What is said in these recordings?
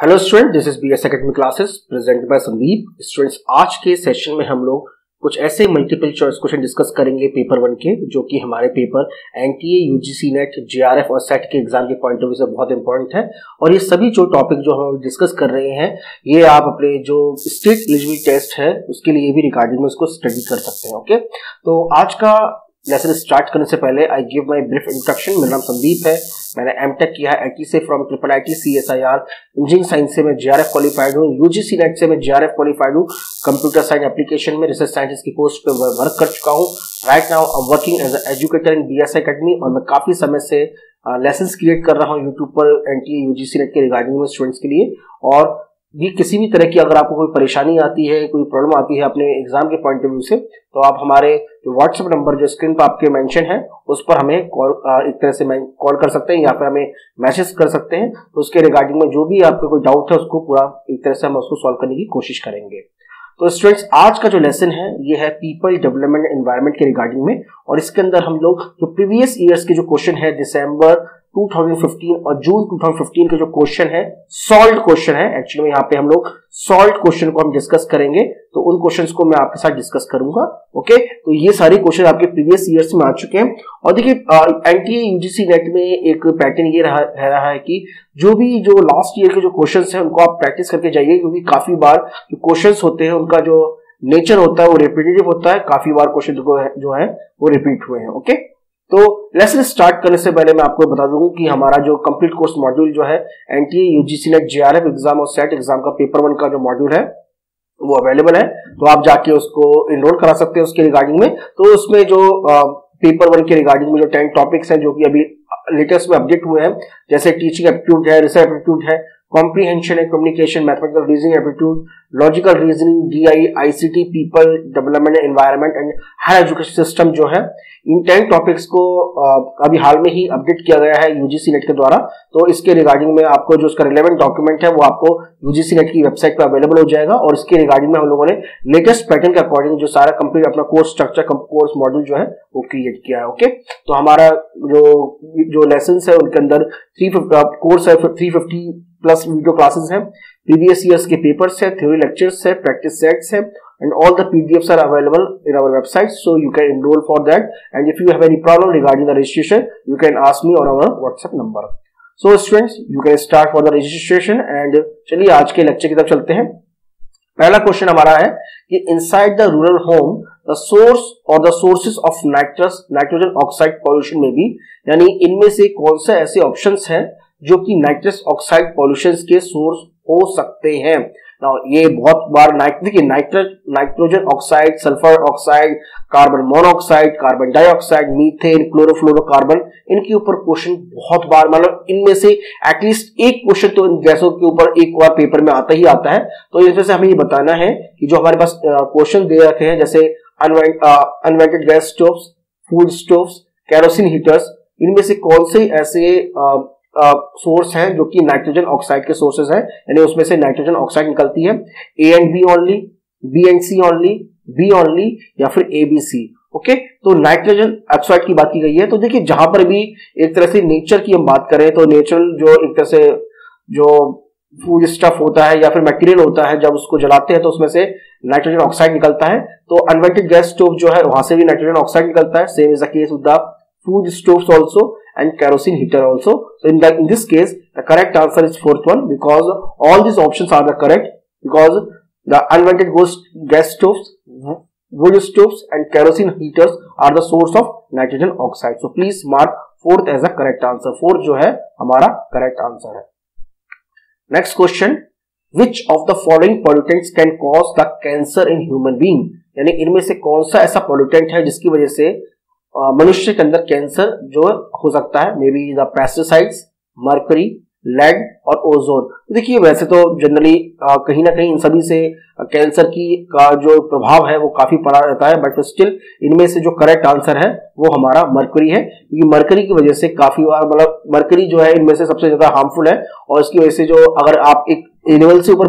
Hello student, this is BS Academy classes present by Sandeep. Students, आज के session में हम लोग कुछ ऐसे मल्टीपल चॉइस क्वेश्चन डिस्कस करेंगे पेपर 1 के, जो कि हमारे paper NTA, UGC NET, JRF और सेट के एग्जाम के पॉइंट ऑफ व्यू से बहुत इंपॉर्टेंट है। और ये सभी जो टॉपिक जो हम डिस्कस कर रहे हैं, ये आप अपने जो स्टेट एलिजिबिलिटी टेस्ट है उसके लिए भी रिगार्डिंग में इसको स्टडी कर सकते हैं। ओके, तो आज का लेसन स्टार्ट करने से पहले I give my brief introduction. मेरा नाम संदीप है, मैंने एमटेक किया है आईटी से from triple IT CSIR। Engineering science से मैं जेआरएफ क्वालिफाइड हूँ, यूजीसी नेट से मैं जेआरएफ क्वालिफाइड हूँ। कंप्यूटर साइंस एप्लीकेशन में रिसर्च साइंटिस्ट की पोस्ट पे वर्क कर चुका हूँ। Right now I am working as educator in BS Academy, और मैं काफी समय से लेसन्स क्रिएट कर रहा हूँ यूट्यूब पर एनटीए यूजीसी नेट के रिगार्डिंग में स्टूडेंट्स के लिए। और भी किसी भी तरह की अगर आपको कोई परेशानी आती है, कोई प्रॉब्लम आती है अपने एग्जाम के पॉइंट ऑफ व्यू से, तो आप हमारे जो व्हाट्सएप नंबर जो स्क्रीन पर आपके मेंशन है उस पर हमें कॉल एक तरह से कॉल कर सकते हैं या फिर हमें मैसेज कर सकते हैं। तो उसके रिगार्डिंग में जो भी आपको कोई डाउट है उसको पूरा एक तरह से हम उसको सॉल्व करने की कोशिश करेंगे। तो स्टूडेंट्स, आज का जो लेसन है ये है पीपल डेवलपमेंट एनवायरनमेंट के रिगार्डिंग में, और इसके अंदर हम लोग जो प्रीवियस ईयर्स के जो क्वेश्चन है दिसंबर 2015 और जून 2015 के जो क्वेश्चन है, सॉल्व्ड क्वेश्चन है एक्चुअली में, यहाँ पे हम लोग सॉल्व्ड क्वेश्चन को हम डिस्कस करेंगे। तो उन क्वेश्चंस को मैं आपके साथ डिस्कस करूंगा। ओके, तो ये सारे क्वेश्चन आपके प्रीवियस ईयर्स में आ चुके हैं। और देखिए, एनटीए यूजीसी नेट में एक पैटर्न ये रहा है कि जो लास्ट ईयर के जो क्वेश्चंस हैं उनको आप प्रैक्टिस करके जाइए, क्योंकि काफी बार जो क्वेश्चंस होते हैं उनका जो नेचर होता है वो रिपीटेटिव होता है। काफी बार क्वेश्चन जो है वो रिपीट हुए हैं। ओके, तो लेसन स्टार्ट करने से पहले मैं आपको बता दूं कि हमारा जो कंप्लीट कोर्स मॉड्यूल जो है NTA, UGC NET, JRF exam और सेट एग्जाम का पेपर 1 का जो मॉड्यूल है वो अवेलेबल है, तो आप जाके उसको इनरोल करा सकते हैं उसके रिगार्डिंग में। तो उसमें जो पेपर 1 के रिगार्डिंग में जो 10 टॉपिक्स हैं जो कि अभी लेटेस्ट में अपडेट हुए हैं, जैसे टीचिंग एप्टीट्यूड है, रिसर्च एप्टीट्यूड है, कॉम्प्रीहेंशन है, communication, mathematical reasoning aptitude, logical reasoning, DI, ICT, people development environment and higher education system जो है, इन 10 टॉपिक्स को अभी हाल में ही अपडेट किया गया है यूजीसी नेट के द्वारा। तो इसके रिगार्डिंग में आपको जो उसका रिलेवेंट डॉक्यूमेंट है वो आपको यूजीसी नेट की वेबसाइट पर अवेलेबल हो जाएगा, और इसके रिगार्डिंग में हम लोगों ने लेटेस्ट पैटर्न के अकॉर्डिंग जो सारा कंप्लीट अपना कोर्स स्ट्रक्चर, कोर्स मॉड्यूल जो है वो क्रिएट किया है। ओके, तो हमारा जो लेसन है उनके अंदर कोर्स है 350 प्लस वीडियो क्लासेस हैं, प्रीवियस ईयर्स के पेपर्स है, थ्योरी लेक्चर्स है, प्रैक्टिस सेट्स है, and all the PDFs are available in our website, so you can enroll for that. And if you have any problem regarding the registration, you can ask me on our WhatsApp number. So students, you can start for the registration, and चलिए आज के lecture की तरफ चलते हैं। पहला question हमारा है कि inside the rural home the source और the sources of nitrogen oxide pollution में भी, यानी इनमें से कौन से ऐसे ऑप्शंस हैं जो कि नाइट्रस ऑक्साइड पॉल्यूशन के सोर्स हो सकते हैं। ये बहुत बार देखिए, nitrogen oxide, sulphur oxide, carbon monoxide, carbon dioxide, methane, chlorofluorocarbon, इनके ऊपर क्वेश्चन बहुत बार, मतलब इनमें से एटलीस्ट एक क्वेश्चन तो इन गैसों के ऊपर एक बार पेपर में आता ही आता है। तो इसमें से हमें ये बताना है कि जो हमारे पास क्वेश्चन दे रखे हैं, जैसे unvented gas stoves, food stoves, kerosene heaters, इनमें से कौन से ऐसे सोर्स हैं जो कि नाइट्रोजन ऑक्साइड के सोर्सेज हैं, यानी उसमें से नाइट्रोजन ऑक्साइड निकलती है। A and B only, B and C only, B only, या फिर ए बी सी। ओके, तो नाइट्रोजन ऑक्साइड की बात की गई है। तो देखिए, जहां पर भी एक तरह से नेचर की हम बात करें तो नेचुरल जो एक तरह से जो फूड स्टफ होता है या फिर मटेरियल होता है, जब उसको जलाते हैं तो उसमें से नाइट्रोजन ऑक्साइड निकलता है। तो अनवेंटेड गैस स्टोव जो है वहां से भी नाइट्रोजन ऑक्साइड निकलता है। Same is the case with the food stoves also and kerosene heater also. So in this case the correct answer is fourth one, because all these options are the correct, because the unvented gas stoves, wood stoves and kerosene heaters are the source of nitrogen oxide. So please mark fourth as the correct answer. Fourth जो है हमारा correct answer है। Next question, which of the following pollutants can cause the cancer in human being, यानी इनमें से कौन सा ऐसा pollutant है जिसकी वजह से मनुष्य के अंदर कैंसर जो हो सकता है। Maybe the pesticides, mercury, lead और ओजोन। देखिए, वैसे तो जनरली कहीं ना कहीं इन सभी से कैंसर का जो प्रभाव है वो काफी पड़ा रहता है, बट स्टिल इनमें से जो करेक्ट आंसर है वो हमारा मर्करी है, क्योंकि मर्करी की वजह से काफी बार, मतलब मर्करी जो है इनमें से सबसे ज्यादा हार्मफुल है, और इसकी वजह से जो अगर आप एक लेवल से ऊपर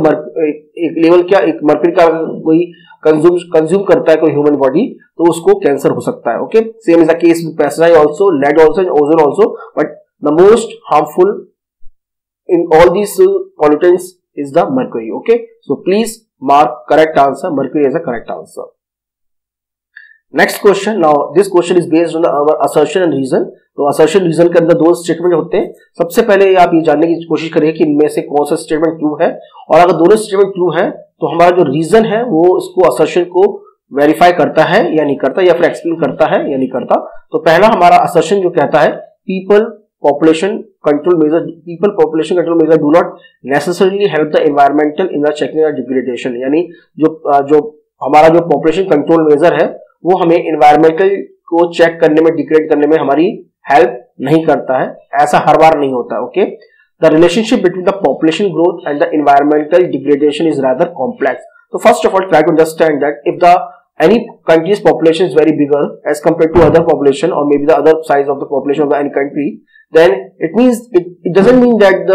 एक मर्करी का कोई कंज्यूम करता है कोई ह्यूमन बॉडी, तो उसको कैंसर हो सकता है। Okay, same is the case with pesticide also, lead also and ozone also, but the most harmful in all these pollutants is the mercury. Okay, so please mark correct answer, mercury is the correct answer. Next question. Now this question is based on our assertion and reason. तो assertion reason के अंदर दो statement होते हैं. सबसे पहले आप ये जानने की कोशिश करिए कि इनमें से कौन सा स्टेटमेंट ट्रू है, और अगर दोनों स्टेटमेंट ट्रू है तो हमारा जो रीजन है वो इसको assertion को वेरीफाई करता है या नहीं करता, या फिर एक्सप्लेन करता है या नहीं करता. तो पहला हमारा assertion जो कहता है people population control measure do not necessarily help the environmental in the checking the degradation. यानी जो हमारा जो पॉपुलेशन कंट्रोल मेजर है वो हमें एनवायरमेंटल को चेक करने में, डिग्रेड करने में हमारी हेल्प नहीं करता है. ऐसा हर बार नहीं होता. Okay, the relationship between the population growth and the environmental degradation is rather complex. तो first of all try to understand that if the any country's population is very bigger as compared to other population, or maybe the other size of the population of any country, then it means it doesn't mean that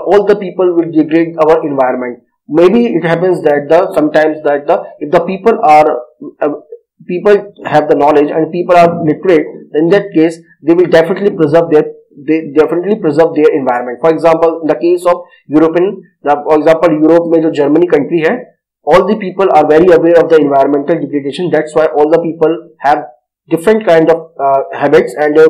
all the people will degrade our environment. Maybe it happens that sometimes that if the people have the knowledge and people are literate, then in that case they will definitely preserve their environment. For example, in the case of Europe में जो Germany country है, all the people are very aware of the environmental degradation. That's why all the people have different kind of habits, and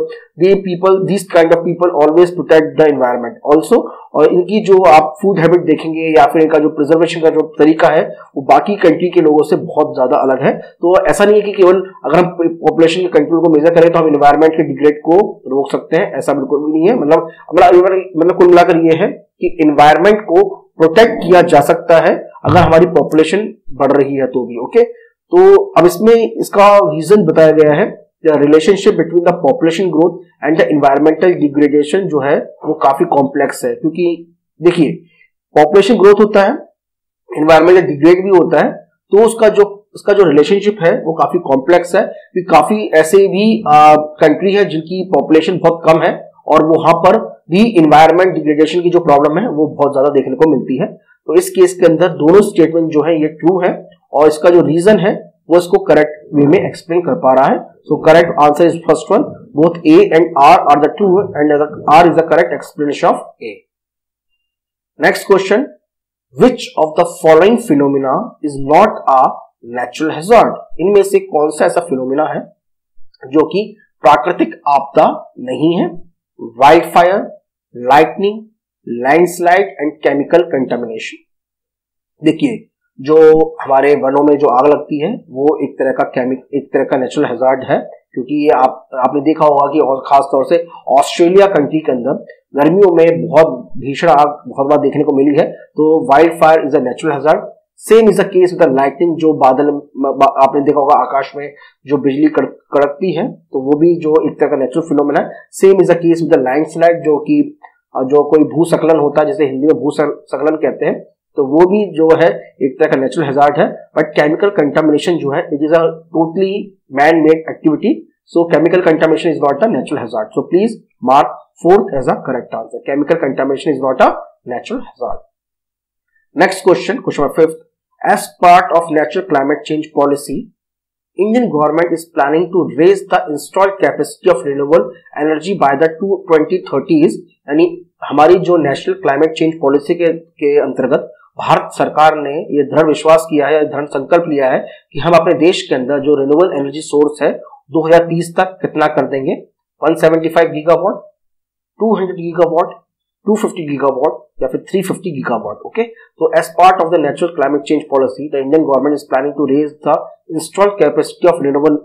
these kind of people always protect the environment also. और इनकी जो आप food habit देखेंगे या फिर इनका जो preservation का जो तरीका है वो बाकी कंट्री के लोगों से बहुत ज्यादा अलग है. तो ऐसा नहीं है कि केवल अगर हम पॉपुलेशन के कंट्रोल को मेजर करें तो हम एनवायरमेंट के डिग्रेड को रोक सकते हैं, ऐसा बिल्कुल भी नहीं है. मतलब कुल मिलाकर ये है कि एनवायरमेंट को प्रोटेक्ट किया जा सकता है अगर हमारी पॉपुलेशन बढ़ रही है तो भी. ओके, तो अब इसमें इसका रीजन बताया गया है. Relationship between the population growth and the environmental degradation जो है वो काफी कॉम्प्लेक्स है, क्योंकि देखिए पॉपुलेशन ग्रोथ होता है, एनवायरमेंटल डिग्रेड भी होता है, तो उसका जो रिलेशनशिप है वो काफी कॉम्प्लेक्स है. काफी ऐसे भी कंट्री है जिनकी पॉपुलेशन बहुत कम है और वहां पर भी एनवायरमेंट डिग्रेडेशन की जो प्रॉब्लम है वो बहुत ज्यादा देखने को मिलती है. तो इस केस के अंदर दोनों स्टेटमेंट जो है ये ट्रू है, और इसका जो रीजन है वो इसको करेक्ट वे में एक्सप्लेन कर पा रहा है. So correct answer is first one, both A and R the true and R is the correct explanation of A. Next question, which of the following phenomena is not a natural hazard. इनमें से कौन सा ऐसा phenomena है जो कि प्राकृतिक आपदा नहीं है? Wild fire, lightning, landslide and chemical contamination. देखिए जो हमारे वनों में जो आग लगती है वो एक तरह का नेचुरल हैजार्ड है, क्योंकि ये आपने देखा होगा कि और खास तौर से ऑस्ट्रेलिया कंट्री के अंदर गर्मियों में बहुत भीषण आग बहुत बार देखने को मिली है. तो wild fire is a natural hazard. Same is the case with the lightning. जो बादल आपने देखा होगा आकाश में जो बिजली कड़कती है तो वो भी जो एक तरह का नेचुरल फिनोमेना है. Same is the case with the landslide, जो कोई भूस्खलन होता है, जैसे हिंदी में भूस्खलन कहते हैं, तो वो भी जो है एक तरह का नेचुरल हैजार्ड है. बट केमिकल कंटामिनेशन जो है it is a totally man made activity. So chemical contamination is not a natural hazard. So please mark fourth as a correct answer. Chemical contamination is not a natural hazard. Next question number 5. As part of natural climate change policy, Indian government is planning to raise the installed capacity of renewable energy by the 2030s. यानी हमारी जो national climate change policy के अंतर्गत भारत सरकार ने ये दृढ़ विश्वास किया है, दृढ़ संकल्प लिया है कि हम अपने देश के अंदर जो रिन्यूएबल एनर्जी सोर्स है 2030 तक कितना कर देंगे? 175 गीगावाट, 200 गीगावाट, 250 गीगावाट या फिर 350 गीगावाट. ओके, तो as part of the natural climate change policy the Indian government is planning to raise the installed capacity of renewable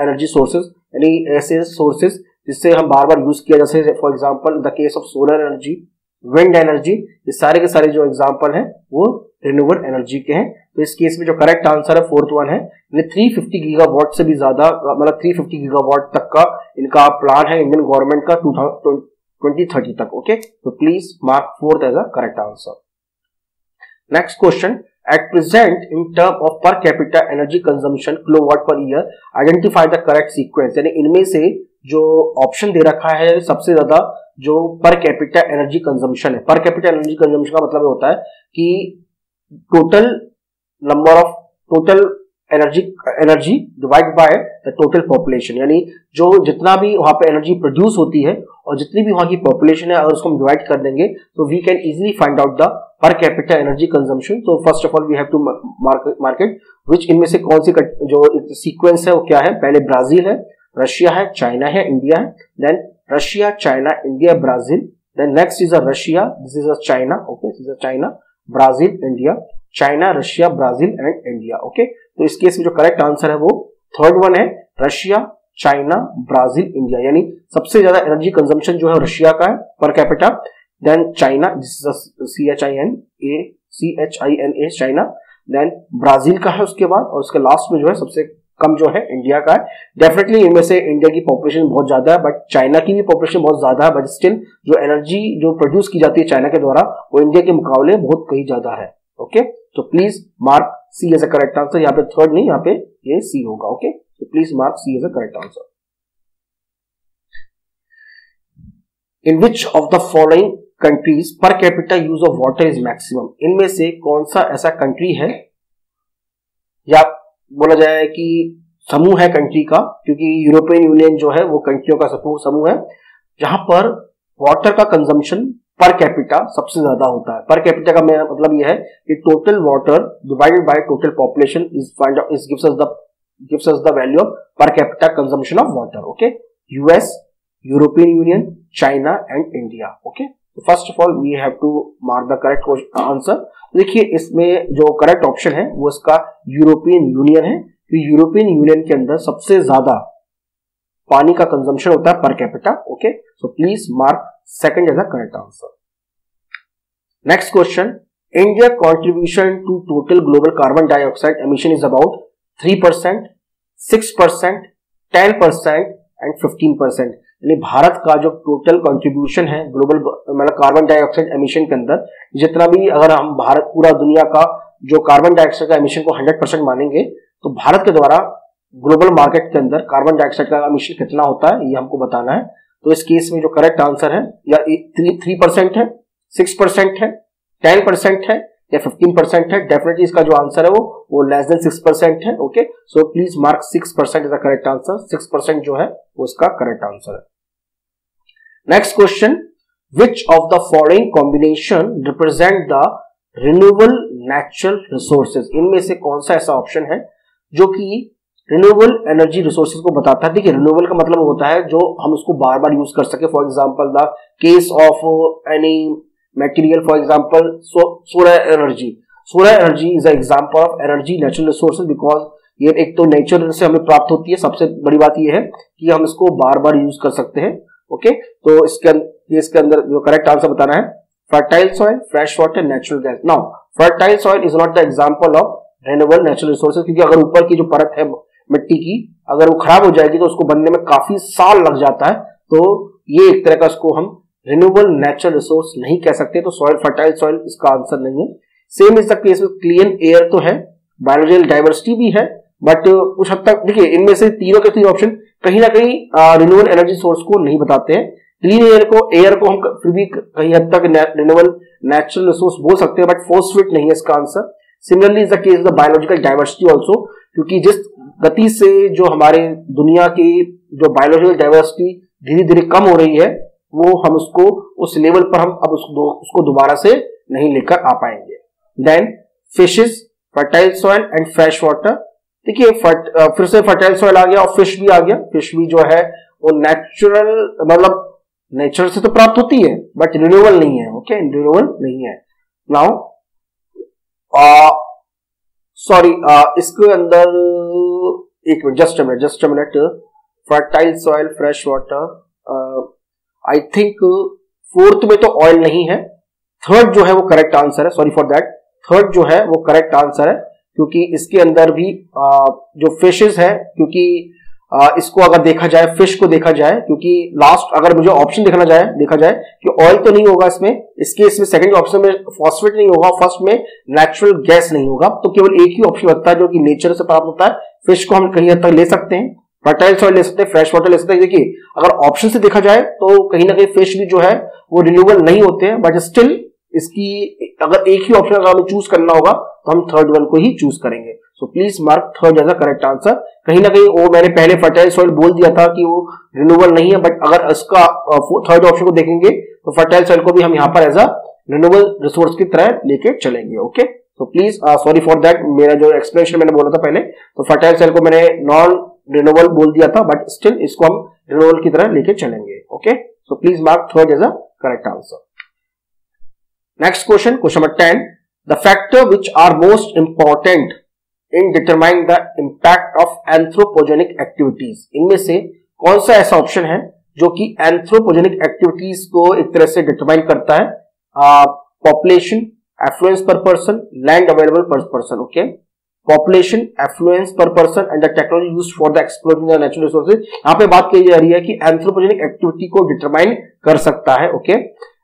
energy sources. यानी ऐसे सोर्सेज जिससे हम बार बार यूज किया, जैसे for example in the case of solar energy, wind energy, ये सारे के सारे जो एग्जांपल हैं वो रिन्यूएबल एनर्जी के हैं. तो इस केस में जो करेक्ट आंसर है फोर्थ वन है. 350 गीगावाट से भी ज्यादा, मतलब 350 गीगावाट तक का इनका प्लान है इंडियन गवर्नमेंट का 2030 तक. ओके, तो please mark fourth as a correct answer. Next question, at present in term of per capita energy consumption kilowatt per year identify the correct sequence. यानी इनमें से जो ऑप्शन दे रखा है सबसे ज्यादा जो पर कैपिटा एनर्जी कंजम्पशन है. पर कैपिटा एनर्जी कंजम्पशन का मतलब होता है कि total number of total energy divide by the total population. यानी जो जितना भी वहां पे एनर्जी प्रोड्यूस होती है और जितनी भी वहां की पॉपुलेशन है, अगर उसको हम डिवाइड कर देंगे तो we can easily find out the per capita energy consumption. तो first of all we have to market which, इनमें से कौन सी जो सीक्वेंस है वो क्या है, पहले ब्राजील है, रशिया है, चाइना है, इंडिया है, then Russia, China, India, Brazil, then next is a Russia, this is a China, okay, this is a China, Brazil, India, China, Russia, Brazil and India, okay. तो इस case में जो correct answer है वो third one है, Russia, China, Brazil, India, यानी सबसे ज्यादा एनर्जी कंजम्पशन जो है रशिया का है per capita, then China, this is CHINA, China, then Brazil का है उसके बाद, और उसके लास्ट में जो है सबसे कम जो है इंडिया का है। डेफिनेटली इनमें से इंडिया की पॉपुलेशन बहुत ज्यादा है, बट चाइना की भी पॉपुलेशन बहुत ज्यादा है, बट स्टिल जो एनर्जी जो प्रोड्यूस की जाती है चाइना के द्वारा वो इंडिया के मुकाबले बहुत कहीं ज्यादा है, ओके। तो please mark C as a correct answer, यहाँ पे थर्ड नहीं, यहाँ पे ये सी होगा, ओके। तो please mark C as a correct answer. In which of the following countries per capita use of water is maximum, इनमें से कौन सा ऐसा कंट्री है, या बोला जाए कि समूह है कंट्री का, क्योंकि यूरोपियन यूनियन जो है वो कंट्रियों का समूह है, जहां पर वाटर का कंजम्पशन पर कैपिटा सबसे ज्यादा होता है। पर कैपिटा का मतलब यह है कि total water divided by total population gives us the value of per capita consumption of water, okay. US, European Union, China and India, okay. First of all we have to mark the correct answer. देखिए इसमें जो correct option है वो इसका European union है, तो European union के अंदर सबसे ज्यादा पानी का कंजम्पशन होता है per capita, okay. So please mark second as a correct answer. Next question, India contribution to total global carbon dioxide emission is about 3%, 6%, 10% and 15%। यानी भारत का जो टोटल कंट्रीब्यूशन है ग्लोबल मतलब कार्बन डाइऑक्साइड एमिशन के अंदर, जितना भी अगर हम भारत पूरा दुनिया का जो कार्बन डाइऑक्साइड का एमिशन को 100% मानेंगे, तो भारत के द्वारा ग्लोबल मार्केट के अंदर कार्बन डाइऑक्साइड का एमिशन कितना होता है ये हमको बताना है। तो इस केस में जो करेक्ट आंसर है या 3% है, 6% है, 10% है या 15% है। डेफिनेटली इसका जो आंसर है वो लेस देन 6% है, okay. So please mark 6% is the correct answer. 6% जो है वो इसका करेक्ट आंसर है। Next question, which of the following combination represent the renewable natural resources, इनमें से कौन सा ऐसा ऑप्शन है जो कि रिन्यूएबल एनर्जी रिसोर्सेज को बताता है। देखिए रिन्यूएबल का मतलब होता है जो हम उसको बार बार यूज कर सके। For example the case of any material, for example solar energy. Solar energy is a example of energy natural resources, because ये एक तो नेचर से हमें प्राप्त होती है। सबसे बड़ी बात ये है कि हम इसको बार बार यूज कर सकते हैं, ओके। तो इसके अंदर जो करेक्ट आंसर बताना है, fertile soil, fresh water, natural gas. Now fertile soil is not the example of renewable natural resources, क्योंकि अगर ऊपर की जो परत है मिट्टी की अगर वो खराब हो जाएगी तो उसको बनने में काफी साल लग जाता है। तो ये एक तरह का उसको हम रिन्यूएबल नेचुरल रिसोर्स नहीं कह सकते। तो सॉइल, फर्टाइल सॉइल इसका आंसर नहीं है। Same is the case with clean air, तो है, बायोलॉजिकल डाइवर्सिटी भी है, बट कुछ हद तक देखिए इनमें से तीनों के तीन ऑप्शन कहीं ना कहीं रिन्यूएबल एनर्जी सोर्स को नहीं बताते हैं। क्लीन एयर को हम फिर भी कहीं हद तक रिन्यूएबल नेचुरल रिसोर्स बोल सकते हैं, बट फोर्सफिट नहीं है इसका answer. Similarly is the case the biological diversity also, क्योंकि जिस गति से जो हमारे दुनिया की जो बायोलॉजिकल डाइवर्सिटी धीरे धीरे कम हो रही है, वो हम उसको उस लेवल पर हम अब उसको दोबारा से नहीं लेकर आ पाएंगे। Then fishes, fertile soil and fresh water. देखिए फिर से फर्टाइल सॉइल आ गया और फिश भी आ गया। फिश भी जो है वो नेचुरल मतलब नेचर से तो प्राप्त होती है बट रिन्यूएबल नहीं है, ओके, रिन्यूएबल नहीं है। नाउ सॉरी इसके अंदर एक minute, just a minute, fertile soil, fresh water, I think fourth में तो ऑयल नहीं है, थर्ड जो है वो करेक्ट आंसर है। सॉरी फॉर दैट, थर्ड जो है वो करेक्ट आंसर है, क्योंकि इसके अंदर भी जो फिशेस है, क्योंकि इसको अगर देखा जाए, फिश को देखा जाए, क्योंकि लास्ट अगर मुझे ऑप्शन देखा जाए कि ऑयल तो नहीं होगा इसमें सेकंड ऑप्शन में फॉस्फेट नहीं होगा, फर्स्ट में नेचुरल गैस नहीं होगा, तो केवल एक ही ऑप्शन बचता है जो कि नेचर से प्राप्त होता है। फिश को हम कहीं हद तक ले सकते हैं, फर्टाइल सॉइल ले सकते हैं, फ्रेश वाटर ले सकते हैं। देखिए अगर ऑप्शन से देखा जाए तो कहीं ना कहीं फिश भी जो है वो रिन्यूएबल नहीं होते हैं, बट स्टिल इसकी अगर एक ही ऑप्शन अगर हमें चूज करना होगा तो हम थर्ड वन को ही चूज करेंगे। So please mark third as a correct answer. कहीं ना कहीं वो मैंने पहले फर्टाइल सॉइल बोल दिया था कि वो रिन्यूएबल नहीं है, बट अगर इसका थर्ड ऑप्शन को देखेंगे तो फर्टाइल सॉइल को भी हम यहाँ पर एज अ रिन्यूएबल रिसोर्स की तरह लेके चलेंगे। ओके, तो प्लीज सॉरी फॉर दैट, मेरा जो एक्सप्लेनेशन मैंने बोला था पहले, तो फर्टाइल सेल को मैंने नॉन रिन्यूएबल बोल दिया था, बट स्टिल इसको हम रिन्यूएबल की तरह लेके चलेंगे। Okay, so please mark third as a correct answer. Next question, question number 10, the factor which are most important in determining the impact of anthropogenic activities. इनमें से कौन सा ऐसा ऑप्शन है जो कि एंथ्रोपोजेनिक एक्टिविटीज को एक तरह से डिटरमाइन करता है? पॉपुलेशन, एफ्लुएंस पर पर्सन, लैंड अवेलेबल पर पर्सन। ओके, पॉपुलेशन, एफ्लुएंस पर person and the technology used for the exploring the natural resources. यहाँ पे बात की जा रही है कि एंथ्रोपोजेनिक एक्टिविटी को डिटरमाइन कर सकता है। Okay,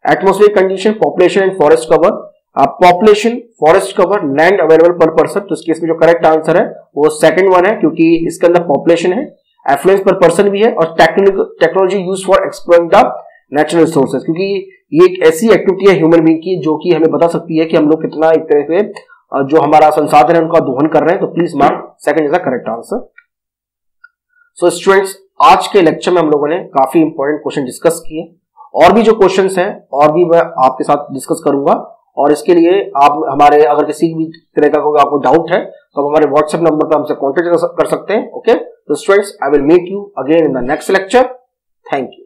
atmospheric condition, population and forest cover. Population, forest cover, land available पर पर्सन। तो इस केस में जो करेक्ट आंसर है वो सेकंड वन है, क्योंकि इसके अंदर पॉपुलेशन है, एफ्लुएंस पर पर्सन भी है, और technology use for exploring the natural resources, क्योंकि ये एक ऐसी एक्टिविटी है ह्यूमन बीइंग की जो कि हमें बता सकती है कि हम लोग कितना एक तरह से जो हमारा संसाधन है उनका दोहन कर रहे हैं। तो please mark second is the correct answer. So students, आज के लेक्चर में हम लोगों ने काफी इंपॉर्टेंट क्वेश्चन डिस्कस किए, और भी जो क्वेश्चंस हैं और भी मैं आपके साथ डिस्कस करूंगा, और इसके लिए आप हमारे, अगर किसी भी तरह का कोई आपको डाउट है तो आप हमारे व्हाट्सएप नंबर पर हमसे कॉन्टेक्ट कर सकते हैं। ओके, तो students, I will meet you again in the next lecture. Thank you.